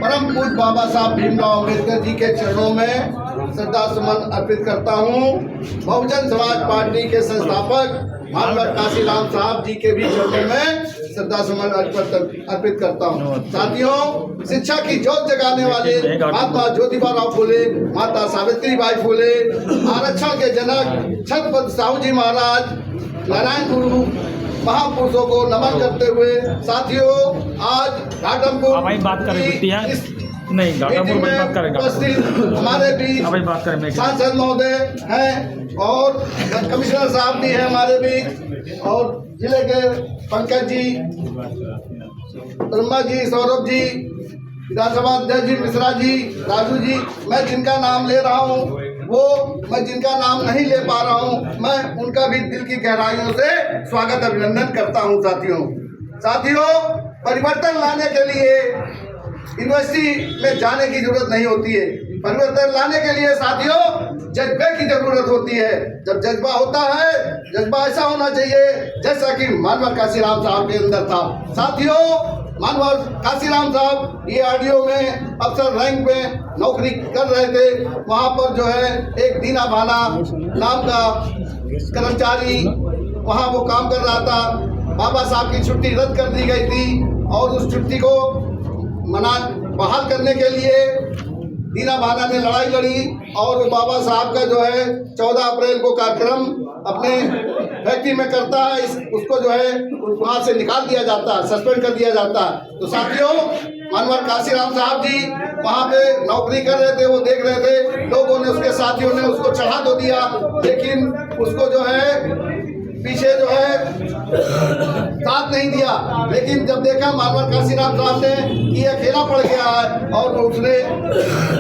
परम पूज्य बाबा साहब भीमराव अम्बेडकर जी के चरणों में श्रद्धा सुमन अर्पित करता हूँ। बहुजन समाज पार्टी के संस्थापक मानवर काशीराम साहब जी के भी चरणों में श्रद्धा सुमन अर्पित करता हूँ। साथियों, शिक्षा की ज्योत जगाने वाले महात्मा ज्योतिबा फुले, माता सावित्रीबाई फुले, आरक्षण के जनक छत्रपति साहू जी महाराज, नारायण गुरु महापुरुषों को नमन करते हुए साथियों, आज घाटमपुर हमारे बीच सांसद महोदय हैं और कमिश्नर साहब भी हैं हमारे बीच, और जिले के पंकज जी, ब्रह्मा जी, सौरभ जी, विधानसभा अध्यक्ष जी, मिश्रा जी, राजू जी, मैं जिनका नाम ले रहा हूँ मैं जिनका नाम नहीं ले पा रहा हूँ, मैं उनका भी दिल की गहराइयों से स्वागत अभिनंदन करता हूँ। साथियों, परिवर्तन लाने के लिए यूनिवर्सिटी में जाने की जरूरत नहीं होती है। परिवर्तन लाने के लिए साथियों जज्बे की जरूरत होती है। जब जज्बा होता है, जज्बा ऐसा होना चाहिए जैसा कि मानवर काशीराम साहब के अंदर था। साथियों, मानवर काशीराम साहब DRDO में अफसर रैंक में नौकरी कर रहे थे। वहाँ पर जो है एक दीना भाना नाम का कर्मचारी वहाँ वो काम कर रहा था। बाबा साहब की छुट्टी रद्द कर दी गई थी और उस छुट्टी को बहाल करने के लिए दीना भाना ने लड़ाई लड़ी और वो बाबा साहब का जो है 14 अप्रैल को कार्यक्रम अपने फैक्ट्री में करता है। उसको जो है वहाँ से निकाल दिया जाता है, सस्पेंड कर दिया जाता है। तो साथियों, मानवर काशीराम साहब जी वहाँ पे नौकरी कर रहे थे, वो देख रहे थे, लोगों ने, उसके साथियों ने उसको चढ़ा तो दिया, लेकिन उसको जो है पीछे जो है साथ नहीं दिया। लेकिन जब देखा मानवर काशीराम साहब ने कि अकेला पड़ गया है और उसने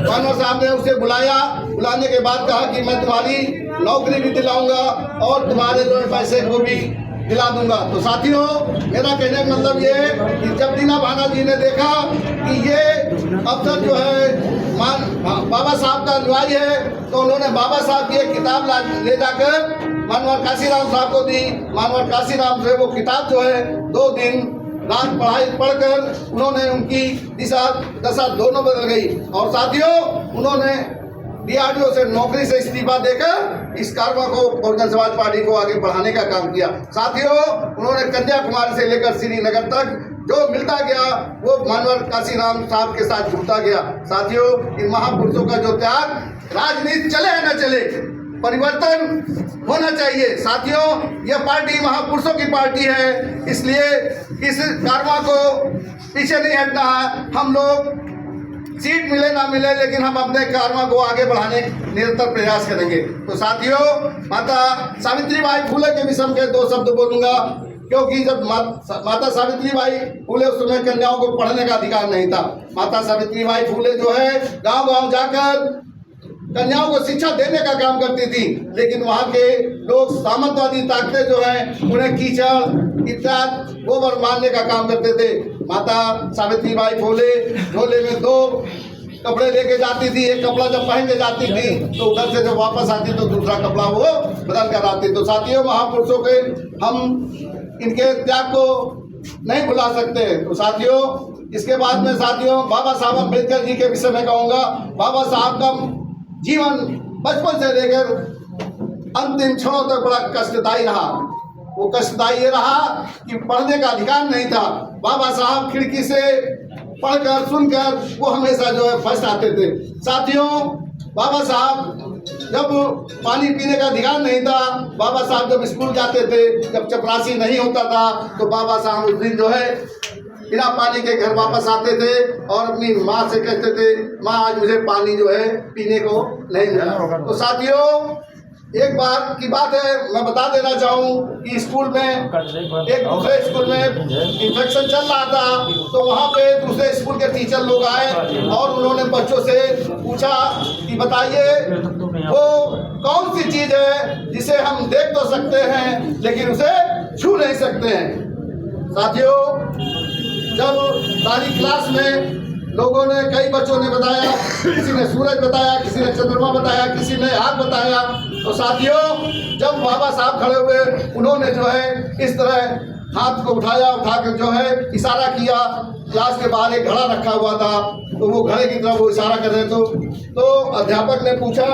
मानवर साहब ने उसे बुलाने के बाद कहा कि मैं तुम्हारी नौकरी भी दिलाऊंगा और तुम्हारे जो पैसे को भी दिला दूंगा। तो साथियों, मेरा कहने का मतलब ये है कि जब दीना भाना जी ने देखा कि ये अफसर जो है बाबा साहब का अनुयायी है, तो उन्होंने बाबा साहब की एक किताब ले जाकर मानवर काशीराम साहब को दी। मानवर काशीराम से वो किताब जो है 2 दिन रात पढ़कर उन्होंने उनकी दिशा दशा दोनों बदल गई। और साथियों, उन्होंने DRDO से नौकरी से इस्तीफा देकर इस कारवा को बहुजन समाज पार्टी को आगे बढ़ाने का काम किया। साथियों, उन्होंने कन्याकुमारी से लेकर श्रीनगर तक जो मिलता गया वो मानवर काशीराम साहब के साथ जुड़ता गया। साथियों, इन महापुरुषों का जो त्याग, राजनीति चले या न चले, परिवर्तन होना चाहिए। साथियों, यह पार्टी महापुरुषों की पार्टी है, इसलिए इस कारवा को पीछे नहीं हटना है। हम लोग सीट मिले ना मिले, लेकिन हम अपने कारवा को आगे बढ़ाने निरंतर प्रयास करेंगे। तो साथियों, माता सावित्रीबाई फुले के विषय के 2 शब्द बोलूंगा, क्योंकि जब माता सावित्रीबाई फुले उस समय कन्याओं को पढ़ने का अधिकार नहीं था। माता सावित्रीबाई फुले जो है गांव-गांव जाकर कन्याओं को शिक्षा देने का काम करती थी, लेकिन वहाँ के लोग सामंतवादी ताकतें जो हैं उन्हें कीचड़ इत्यादि गोबर मारने का काम करते थे। माता सावित्रीबाई फुले झोले में 2 कपड़े लेके जाती थी। एक कपड़ा जब पहन के जाती थी तो उधर से जब वापस आती तो दूसरा कपड़ा वो बदल कर आती। तो साथियों, महापुरुषों के हम इनके त्याग को नहीं भुला सकते। तो साथियों, इसके बाद में साथियों बाबा साहब अम्बेडकर जी के विषय में कहूँगा। बाबा साहब का जीवन बचपन से लेकर अंतिम क्षणों तक बड़ा कष्टदायी रहा। वो कष्टदायी ये रहा कि पढ़ने का अधिकार नहीं था। बाबा साहब खिड़की से पढ़कर सुनकर वो हमेशा जो है फर्स्ट आते थे। साथियों, बाबा साहब जब पानी पीने का अधिकार नहीं था, बाबा साहब जब स्कूल जाते थे, जब चपरासी नहीं होता था, तो बाबा साहब उस दिन जो है बिना पानी के घर वापस आते थे और अपनी माँ से कहते थे, माँ आज मुझे पानी जो है पीने को नहीं मिला। तो साथियों, एक बार की बात है, मैं बता देना चाहूँ कि स्कूल में एक दूसरे स्कूल में इन्फेक्शन चल रहा था, तो वहाँ पे दूसरे स्कूल के टीचर लोग आए और उन्होंने बच्चों से पूछा कि बताइए वो कौन सी चीज़ है जिसे हम देख तो सकते हैं लेकिन उसे छू नहीं सकते हैं। साथियों, जब सारी क्लास में लोगों ने, कई बच्चों ने बताया, किसी ने सूरज बताया, किसी ने चंद्रमा बताया, किसी ने आग बताया। तो साथियों, जब बाबा साहब खड़े हुए, उन्होंने जो है इस तरह हाथ को उठाकर जो है इशारा किया क्लास के बाहर एक घड़ा रखा हुआ था, तो वो घड़े की तरफ वो इशारा कर रहे थे। तो अध्यापक ने पूछा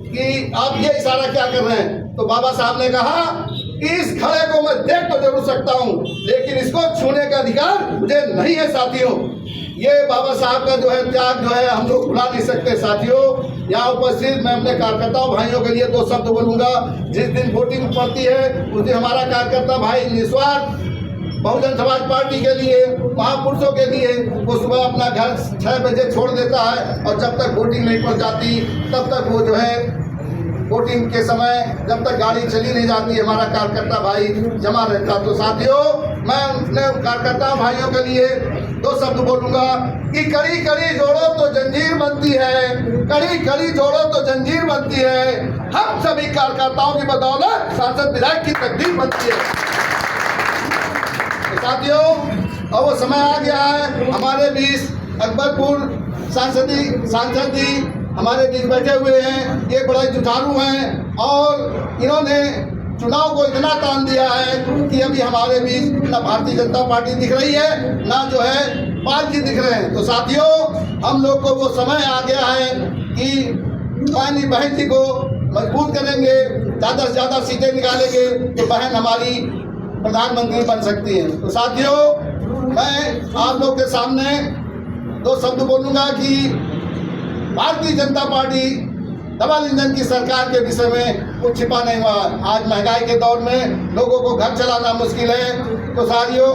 कि आप ये इशारा क्या कर रहे हैं? तो बाबा साहब ने कहा कि इस घड़े को मैं देख तो जरूर सकता हूँ, लेकिन इसको छूने का अधिकार मुझे नहीं है साथियों। ये बाबा साहब का जो है त्याग जो है हम लोग भुला नहीं सकते साथियों। यहाँ उपस्थित मैं अपने कार्यकर्ताओं भाइयों के लिए 2 शब्द बोलूंगा। जिस दिन वोटिंग पड़ती है उस दिन हमारा कार्यकर्ता भाई निस्वार्थ बहुजन समाज पार्टी के लिए, महापुरुषों के लिए वो सुबह अपना घर 6 बजे छोड़ देता है, और जब तक वोटिंग नहीं पड़ जाती तब तक वो जो है वोटिंग के समय जब तक गाड़ी चली नहीं जाती हमारा कार्यकर्ता भाई जमा रहता। तो साथियों मैं अपने कार्यकर्ता भाइयों के लिए 2 शब्द बोलूंगा कि कड़ी कड़ी जोड़ो तो जंजीर बनती है, कड़ी कड़ी जोड़ो तो जंजीर बनती है। हम सभी कार्यकर्ताओं की बदौलत सांसद विधायक की तकदीर बनती है। तो साथियों अब वो समय आ गया है, हमारे बीच अकबरपुर सांसद जी हमारे बीच बैठे हुए हैं। ये बड़े जुझारू हैं और इन्होंने चुनाव को इतना तान दिया है कि अभी हमारे बीच ना भारतीय जनता पार्टी दिख रही है, ना जो है पाल जी दिख रहे हैं। तो साथियों हम लोग को वो समय आ गया है कि पानी बहन जी को मजबूत करेंगे, ज़्यादा से ज़्यादा सीटें निकालेंगे तो बहन हमारी प्रधानमंत्री बन सकती है। तो साथियों मैं आप लोग के सामने 2 शब्द बोलूँगा कि Bharatiya Janata party double engine की सरकार के विषय में कुछ छिपा नहीं हुआ। आज महंगाई के दौर में लोगों को घर चलाना मुश्किल है। तो साथियों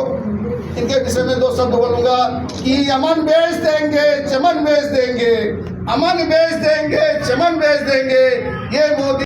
इनके विषय में 2 शब्द बोलूंगा कि अमन बेच देंगे, चमन बेच देंगे, अमन बेच देंगे, चमन बेच देंगे। ये मोदी